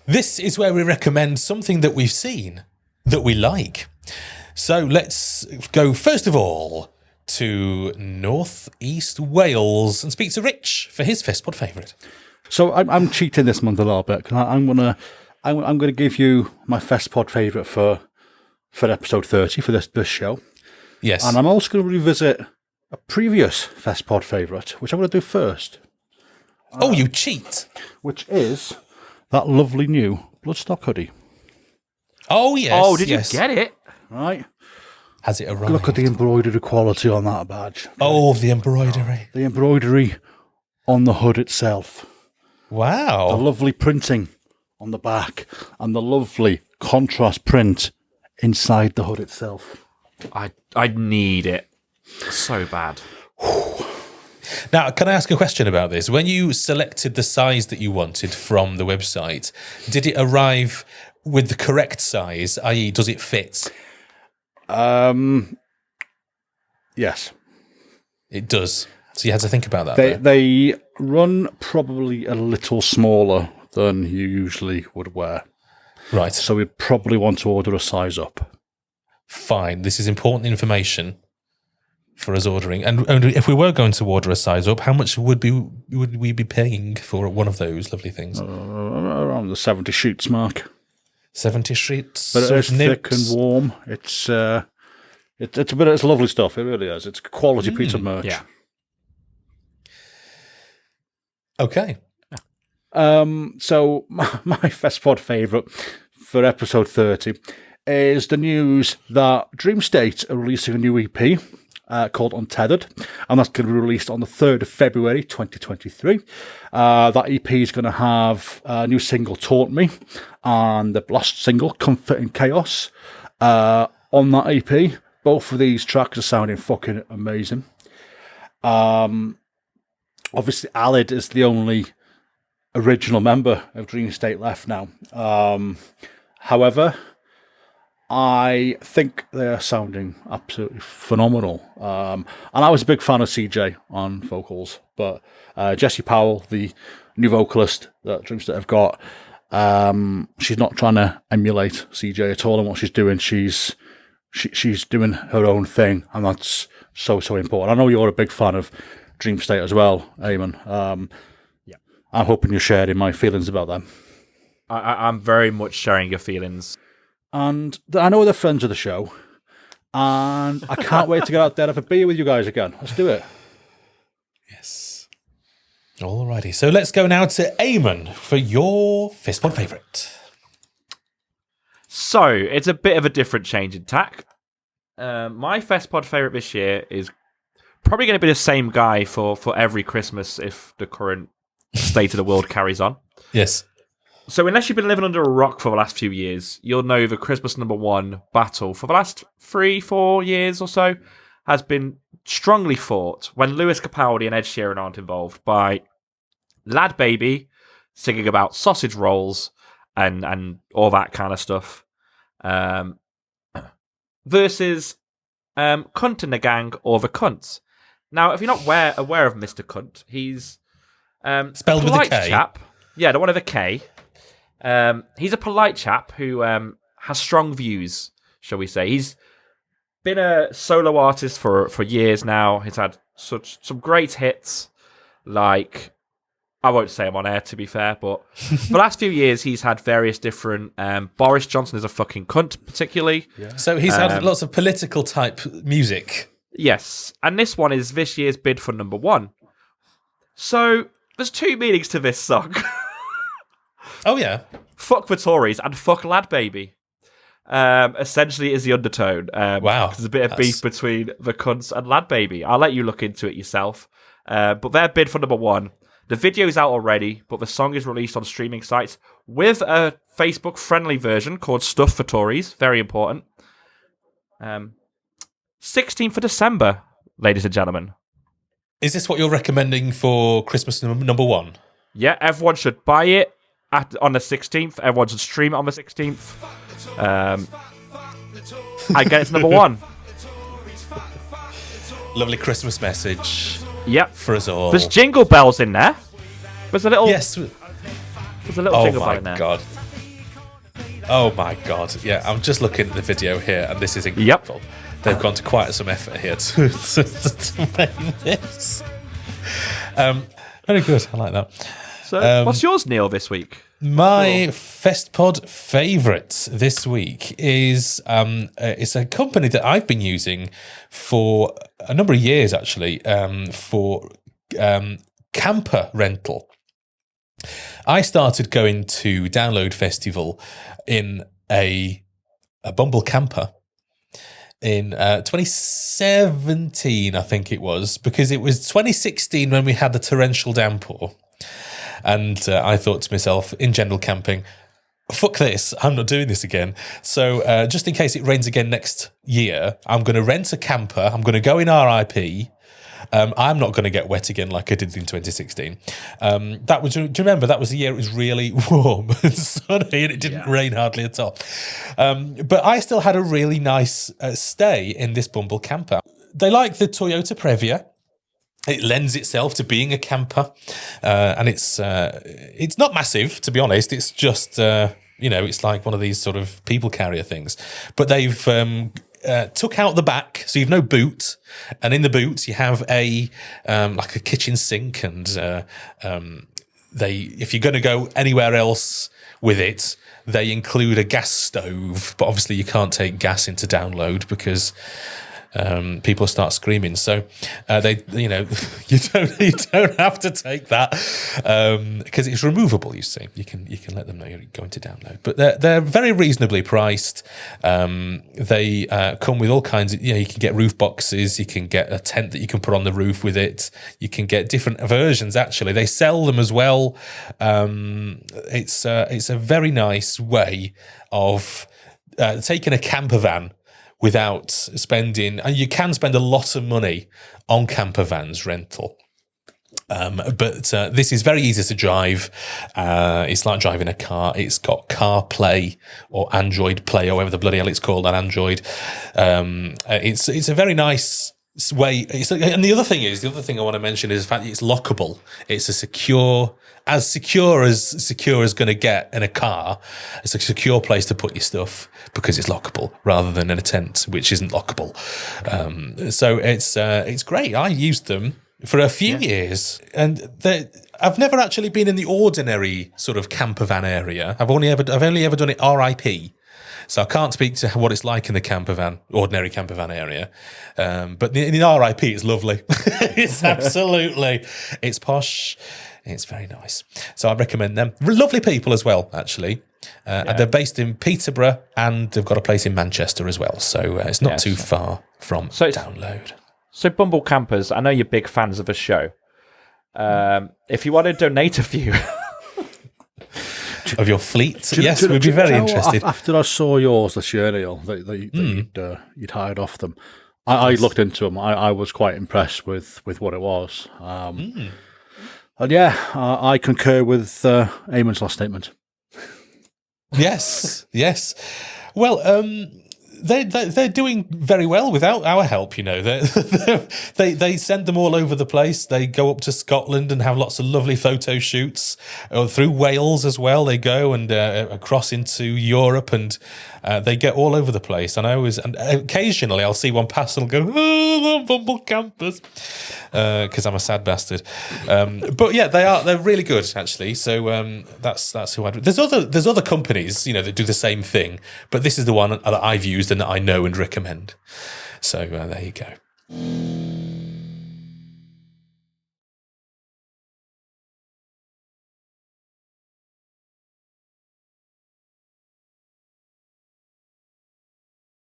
This is where we recommend something that we've seen that we like. So let's go, first of all, to North East Wales and speak to Rich for his Festpod favourite. So I'm cheating this month a little bit. I'm gonna give you my Festpod favourite for episode 30 for this show. Yes. And I'm also going to revisit a previous Festpod favourite, which I'm going to do first. Oh, you cheat. Which is that lovely new Bloodstock hoodie. Oh, yes. Oh, did you get it? Right. Has it arrived? Look at the embroidery quality on that badge. Oh, the embroidery. The embroidery on the hood itself. Wow. The lovely printing on the back. And the lovely contrast print inside the hood itself. I need it so bad. Now, can I ask a question about this? When you selected the size that you wanted from the website, did it arrive with the correct size, i.e. does it fit? Yes. It does. So you had to think about that. They run probably a little smaller than you usually would wear. Right. So we'd probably want to order a size up. Fine. This is important information for us ordering. And if we were going to order a size up, how much would we be paying for one of those lovely things? Around the 70 sheets mark. 70 sheets. But it's thick and warm. It's lovely stuff. It really is. It's a quality piece of merch. Yeah. Okay. So my Festpod favourite for episode 30 is the news that Dreamstate are releasing a new EP called Untethered, and that's going to be released on the 3rd of February 2023. That EP is going to have a new single, Taunt Me, and the last single, Comfort in Chaos, on that EP. Both of these tracks are sounding fucking amazing. Obviously, Alid is the only original member of Dreamstate left now. However, I think they're sounding absolutely phenomenal. And I was a big fan of CJ on vocals, but Jessie Powell, the new vocalist that Dreamstate have got, she's not trying to emulate CJ at all in what she's doing. She's doing her own thing, and that's so important. I know you're a big fan of Dreamstate as well, Eamon. Yeah, I'm hoping you're sharing my feelings about them. I'm very much sharing your feelings. And I know they're friends of the show, and I can't wait to get out there and have a beer with you guys again. Let's do it. Yes. Alrighty. So let's go now to Eamon for your Fistpod favourite. So it's a bit of a different change in tack. My Festpod favourite this year is probably going to be the same guy for every Christmas if the current state of the world carries on. Yes. So unless you've been living under a rock for the last few years, you'll know the Christmas #1 battle for the last 3-4 years or so has been strongly fought when Lewis Capaldi and Ed Sheeran aren't involved by Lad Baby singing about sausage rolls and all that kind of stuff, versus Kunt and the Gang or the Kunts. Now, if you're not aware of Mr. Kunt, he's spelled with a K. Chap. Yeah, the one with a K. He's a polite chap who has strong views, shall we say. He's been a solo artist for years now. He's had some great hits, like, I won't say them on air, to be fair, but for the last few years, he's had various different... Boris Johnson is a fucking cunt, particularly. Yeah. So he's had lots of political type music. Yes, and this one is this year's bid for #1. So there's two meanings to this song. Oh, yeah. Fuck the Tories and fuck Lad Baby. Essentially is the undertone. Wow. There's a bit of beef between the Kunts and Lad Baby. I'll let you look into it yourself. But they're bid for #1. The video is out already, but the song is released on streaming sites with a Facebook-friendly version called Stuff for Tories. Very important. 16th of December, ladies and gentlemen. Is this what you're recommending for Christmas #1? Yeah, everyone should buy it on the 16th. Everyone should stream it on the 16th. I get it's #1. Lovely Christmas message. Yep. For us all. There's jingle bells in there. There's a little... Yes. There's a little jingle bell in there. Oh my God. Oh my god! Yeah, I'm just looking at the video here, and this is incredible. They've gone to quite some effort here to make this. Very good. I like that. So, what's yours, Neil, this week? My Festpod favourite this week is it's a company that I've been using for a number of years, actually, for camper rental. I started going to Download Festival in a Bumble camper in 2017, I think it was, because it was 2016 when we had the torrential downpour. And I thought to myself, in general camping, fuck this, I'm not doing this again. So just in case it rains again next year, I'm going to rent a camper. I'm going to go in RIP. I'm not going to get wet again like I did in 2016. Do you remember that was the year it was really warm and sunny and it didn't rain hardly at all. But I still had a really nice stay in this Bumble camper. They like the Toyota Previa. It lends itself to being a camper, and it's not massive, to be honest. It's just it's like one of these sort of people carrier things. But they've took out the back, so you've no boot, and in the boot you have a like a kitchen sink, and if you're going to go anywhere else with it, they include a gas stove. But obviously you can't take gas into Download because people start screaming. So you don't have to take that because it's removable. You see, you can let them know you're going to Download. But they're very reasonably priced. They come with all kinds of. You can get roof boxes. You can get a tent that you can put on the roof with it. You can get different versions. Actually, they sell them as well. It's a very nice way of taking a camper van without spending, and you can spend a lot of money on camper vans rental. But this is very easy to drive. It's like driving a car. It's got CarPlay or Android Play, or whatever the bloody hell it's called on Android. It's a very nice way. And the other thing I want to mention is the fact that it's lockable. It's as secure as going to get in a car. It's a secure place to put your stuff because it's lockable rather than in a tent, which isn't lockable. So it's great. I used them for a few years, and I've never actually been in the ordinary sort of camper van area. I've only ever done it RIP. So I can't speak to what it's like in the ordinary camper van area. But in RIP, it's lovely. It's posh. It's very nice. So I recommend them. Lovely people as well, actually. And they're based in Peterborough, and they've got a place in Manchester as well. So it's not too far from Download. So Bumble Campers, I know you're big fans of the show. If you want to donate a few... of your fleet, yes, we'd be very interested. After I saw yours this year, Neil, that you'd hired off them, I looked into them. I was quite impressed with what it was. And I concur with Eamon's last statement. Yes. Well, they're doing very well without our help. They send them all over the place. They go up to Scotland and have lots of lovely photo shoots. Through Wales as well, they go and across into Europe, and they get all over the place. And occasionally I'll see one pass and I'll go, "Oh, Bumble Campers," because I'm a sad bastard. But yeah, they're really good actually. So that's who I'd. There's other companies that do the same thing, but this is the one that I've used and that I know and recommend. So there you go.